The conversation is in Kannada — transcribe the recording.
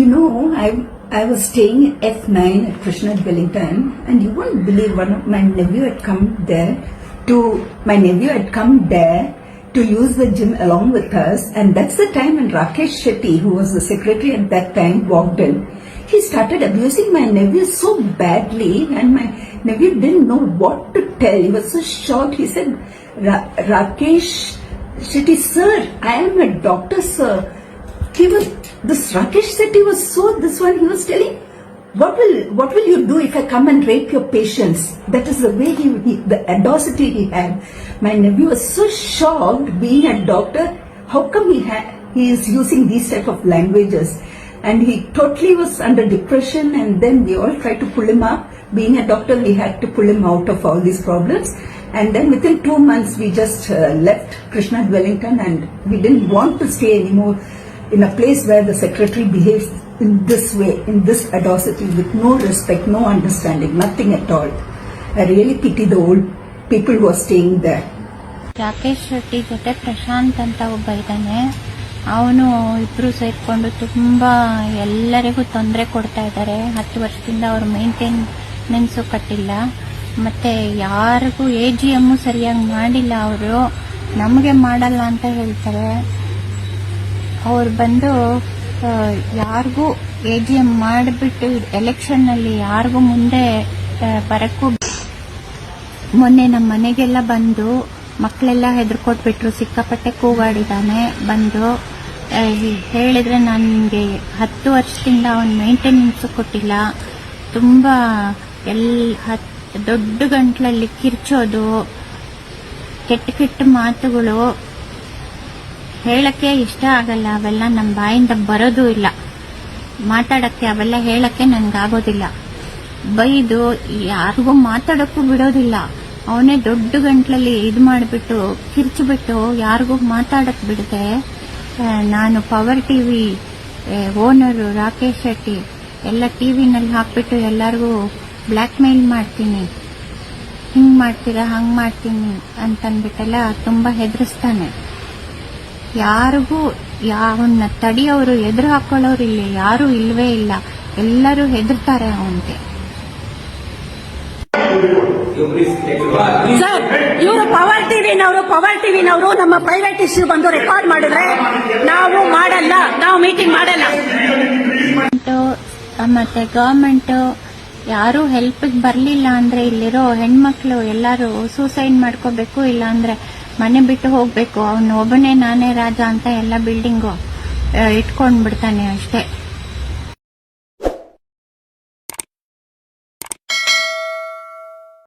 You know, I was staying at F9 at Krishna Wellington, and you won't believe my nephew had come there to use the gym along with us, and that's the time when Rakesh Shetty, who was the secretary at that time, walked in. He started abusing my nephew so badly, and my nephew didn't know what to tell. He was so shocked. He said, Rakesh Shetty, sir, I am a doctor, sir. This Rakesh Shetty was he was telling, what will you do if I come and rape your patients? That is the way the audacity he had. My nephew was so shocked, being a doctor, how come he is using these type of languages? And he totally was under depression, and then we all tried to pull him up. Being a doctor, we had to pull him out of all these problems. And then within 2 months, we just left Krishna Wellington, and we didn't want to stay anymore in a place where the secretary behaves in this way, in this audacity, with no respect, no understanding, nothing at all. I really pity the old people who are staying there. Rakesh Shetty ಜೊತೆ ಪ್ರಶಾಂತ್ ಅಂತ ಒಬ್ಬ ಇದ್ದಾನೆ. ಅವನು ಇಬ್ರು ಸೇರ್ಕೊಂಡು ತುಂಬಾ ಎಲ್ಲರಿಗೂ ತೊಂದರೆ ಕೊಡ್ತಾ ಇದ್ದಾರೆ. 10 ವರ್ಷದಿಂದ ಅವ್ರ ಮೇಂಟೆನೆನ್ಸು ಕಟ್ಟಿಲ್ಲ, ಮತ್ತೆ ಯಾರಿಗೂ AGM ಸರಿಯಾಗಿ ಮಾಡಿಲ್ಲ. ಅವರು ನಮಗೆ ಮಾಡಲ್ಲ ಅಂತ ಹೇಳ್ತಾರೆ. ಅವ್ರು ಬಂದು ಯಾರಿಗೂ AGM ಮಾಡಿಬಿಟ್ಟು ಎಲೆಕ್ಷನ್ ನಲ್ಲಿ ಯಾರಿಗೂ ಮುಂದೆ ಬರಕ್ಕೂ, ಮೊನ್ನೆ ನಮ್ಮ ಮನೆಗೆಲ್ಲ ಬಂದು ಮಕ್ಕಳೆಲ್ಲ ಹೆದರ್ಕೊಟ್ಬಿಟ್ರು. ಸಿಕ್ಕಾಪಟ್ಟೆ ಕೂಗಾಡಿದಾನೆ. ಬಂದು ಹೇಳಿದ್ರೆ ನನಗೆ 10 ವರ್ಷದಿಂದ ಅವನ್ ಮೇಂಟೆನೆನ್ಸ್ ಕೊಟ್ಟಿಲ್ಲ. ತುಂಬಾ ದೊಡ್ಡ ಗಂಟ್ಲಲ್ಲಿ ಕಿರ್ಚೋದು, ಕೆಟ್ಟ ಮಾತುಗಳು ಹೇಳಕ್ಕೆ ಇಷ್ಟ ಆಗಲ್ಲ. ಅವೆಲ್ಲ ನಮ್ಮ ಬಾಯಿಂದ ಬರೋದು ಇಲ್ಲ. ಮಾತಾಡಕ್ಕೆ ಅವೆಲ್ಲ ಹೇಳಕ್ಕೆ ನನ್ಗಾಗೋದಿಲ್ಲ. ಬೈದು ಯಾರಿಗೂ ಮಾತಾಡಕ್ಕೂ ಬಿಡೋದಿಲ್ಲ. ಅವನೇ ದೊಡ್ಡ ಗಂಟ್ಲಲ್ಲಿ ಇದು ಮಾಡಿಬಿಟ್ಟು ಕಿರ್ಚಿಬಿಟ್ಟು ಯಾರಿಗೂ ಮಾತಾಡಕ್ ಬಿಡದೆ, ನಾನು power TV owner Rakesh Shetty ಎಲ್ಲ ಟಿವಿನಲ್ಲಿ ಹಾಕ್ಬಿಟ್ಟು ಎಲ್ಲರಿಗೂ ಬ್ಲ್ಯಾಕ್ ಮೇಲ್ ಮಾಡ್ತೀನಿ, ಹಿಂಗ್ ಮಾಡ್ತೀರಾ ಹಂಗ್ ಮಾಡ್ತೀನಿ ಅಂತನ್ಬಿಟ್ಟೆಲ್ಲ ತುಂಬಾ ಹೆದರಿಸ್ತಾನೆ. ಯಾರಿಗೂ ಅವನ್ನ ತಡಿಯೋರು, ಎದುರು ಹಾಕೊಳ್ಳೋರು ಇಲ್ಲಿ ಯಾರು ಇಲ್ವೇ ಇಲ್ಲ. ಎಲ್ಲರೂ ಹೆದರ್ತಾರೆ ಅವನ್ಗೆ. ಸರ್, ಇವರು ಪವರ್ ಟಿವಿನವರು ನಮ್ಮ ಪ್ರೈವೇಟ್ ಇಶ್ಯೂ ಬಂದು ರೆಕಾರ್ಡ್ ಮಾಡಿದ್ರೆ ನಾವು ಮಾಡಲ್ಲ, ನಾವು ಮೀಟಿಂಗ್ ಮಾಡಲ್ಲ. ಮತ್ತೆ ಗವರ್ಮೆಂಟ್ ಯಾರು ಹೆಲ್ಪ್ ಬರ್ಲಿಲ್ಲ ಅಂದ್ರೆ ಇಲ್ಲಿರೋ ಹೆಣ್ಮಕ್ಳು ಎಲ್ಲಾರು ಸೂಸೈಡ್ ಮಾಡ್ಕೋಬೇಕು, ಇಲ್ಲ ಅಂದ್ರೆ ಮನೆ ಬಿಟ್ಟು ಹೋಗ್ಬೇಕು. ಅವನು ಒಬ್ಬನೇ ನಾನೇ ರಾಜ ಅಂತ ಎಲ್ಲ ಬಿಲ್ಡಿಂಗು ಇಟ್ಕೊಂಡ್ಬಿಡ್ತಾನೆ ಅಷ್ಟೇ.